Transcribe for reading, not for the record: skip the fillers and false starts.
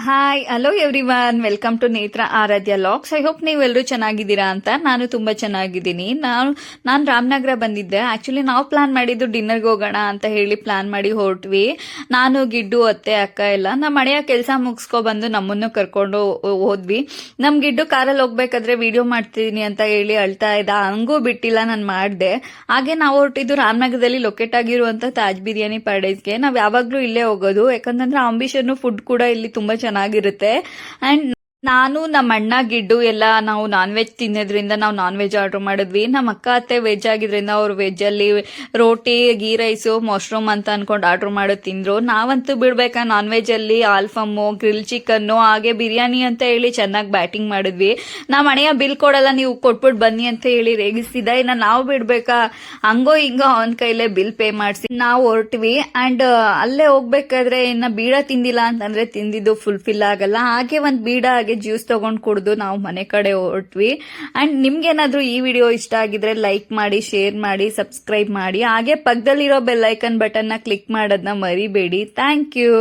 Hi hello everyone, welcome to Netra Aradhya LOX. I hope ನೀವೆಲ್ಲರೂ ಚೆನ್ನಾಗಿದ್ದೀರಾ ಅಂತ. ನಾನು ತುಂಬಾ ಚೆನ್ನಾಗಿದ್ದೀನಿ. ನಾನು ರಾಮನಗರ ಬಂದಿದ್ದೆ. ಆಕ್ಚುಲಿ ನಾವು ಪ್ಲಾನ್ ಮಾಡಿದ್ದು ಡಿನ್ನರ್ಗೆ ಹೋಗೋಣ ಅಂತ ಹೇಳಿ ಪ್ಲಾನ್ ಮಾಡಿ ಹೊರಟ್ವಿ. ನಾನು, ಗಿಡ್ಡು, ಅತ್ತೆ, ಅಕ್ಕ ಎಲ್ಲ ನಮ್ಮ ಮನೆಯ ಕೆಲಸ ಮುಗಿಸ್ಕೊ ಬಂದು ನಮ್ಮನ್ನು ಕರ್ಕೊಂಡು ಹೋದ್ವಿ. ನಮ್ ಗಿಡ್ಡು ಕಾರಲ್ಲಿ ಹೋಗ್ಬೇಕಾದ್ರೆ ವಿಡಿಯೋ ಮಾಡ್ತಿದೀನಿ ಅಂತ ಹೇಳಿ ಅಳ್ತಾ ಇದ್ದ. ಹಂಗೂ ಬಿಟ್ಟಿಲ್ಲ, ನಾನು ಮಾಡಿದೆ. ಹಾಗೆ ನಾವು ಹೊರಟಿದ್ದು ರಾಮನಗರದಲ್ಲಿ ಲೊಕೇಟ್ ಆಗಿರುವಂತ ತಾಜ್ ಬಿರಿಯಾನಿ ಪ್ಯಾರಡೈಸ್ಗೆ. ನಾವ್ ಯಾವಾಗ್ಲೂ ಇಲ್ಲೇ ಹೋಗೋದು, ಯಾಕಂತಂದ್ರೆ ಅಂಬಿಷನ್ ಫುಡ್ ಕೂಡ ಇಲ್ಲಿ ತುಂಬಾ ಚೆನ್ನಾಗಿರುತ್ತೆ. ಅಂಡ್ ನಾನು, ನಮ್ಮ ಅಣ್ಣ, ಗಿಡ್ಡು ಎಲ್ಲ ನಾವು ನಾನ್ ವೆಜ್ ತಿನ್ನೋದ್ರಿಂದ ನಾವು ನಾನ್ ವೆಜ್ ಆರ್ಡರ್ ಮಾಡಿದ್ವಿ. ನಮ್ಮ ಅಕ್ಕ ಅತ್ತೆ ವೆಜ್ ಆಗಿದ್ರಿಂದ ಅವ್ರು ವೆಜ್ ಅಲ್ಲಿ ರೋಟಿ, ಗೀ ರೈಸು, ಮಶ್ರೂಮ್ ಅಂತ ಅನ್ಕೊಂಡು ಆರ್ಡರ್ ಮಾಡೋದು ತಿಂದ್ರು. ನಾವಂತೂ ಬಿಡ್ಬೇಕಾ, ನಾನ್ ವೆಜ್ ಅಲ್ಲಿ ಆಲ್ಫಮ್ಮು, ಗ್ರಿಲ್ ಚಿಕನ್ನು, ಹಾಗೆ ಬಿರಿಯಾನಿ ಅಂತ ಹೇಳಿ ಚೆನ್ನಾಗಿ ಬ್ಯಾಟಿಂಗ್ ಮಾಡಿದ್ವಿ. ನಮ್ಮ ಮನೆಯ ಬಿಲ್ ಕೊಡಲ್ಲ, ನೀವು ಕೊಟ್ಬಿಟ್ಟು ಬನ್ನಿ ಅಂತ ಹೇಳಿ ರೇಗಿಸ್ತಿದ್ದ. ಇನ್ನ ನಾವು ಬಿಡ್ಬೇಕಾ, ಹಂಗೋ ಹಿಂಗೋ ಅವನ ಕೈಲೇ ಬಿಲ್ ಪೇ ಮಾಡಿಸಿ ನಾವು ಹೊರಟ್ವಿ. ಅಂಡ್ ಅಲ್ಲೇ ಹೋಗ್ಬೇಕಾದ್ರೆ ಇನ್ನ ಬೀಡ ತಿಂದಿಲ್ಲ ಅಂತಂದ್ರೆ ತಿಂದಿದ್ದು ಫುಲ್ಫಿಲ್ ಆಗಲ್ಲ. ಹಾಗೆ ಒಂದ್ ಬೀಡ ಹಾಗೆ ಜ್ಯೂಸ್ ತಗೊಂಡ್ ಕುಡಿದು ನಾವು ಮನೆ ಕಡೆ ಹೊರಟ್ವಿ. ಅಂಡ್ ನಿಮ್ಗೇನಾದ್ರೂ ಈ ವಿಡಿಯೋ ಇಷ್ಟ ಆಗಿದ್ರೆ ಲೈಕ್ ಮಾಡಿ, ಶೇರ್ ಮಾಡಿ, ಸಬ್ಸ್ಕ್ರೈಬ್ ಮಾಡಿ. ಹಾಗೆ ಪಕ್ಕದಲ್ಲಿರೋ ಬೆಲ್ ಐಕನ್ ಬಟನ್ ನ ಕ್ಲಿಕ್ ಮಾಡೋದನ್ನ ಮರಿಬೇಡಿ. Thank you.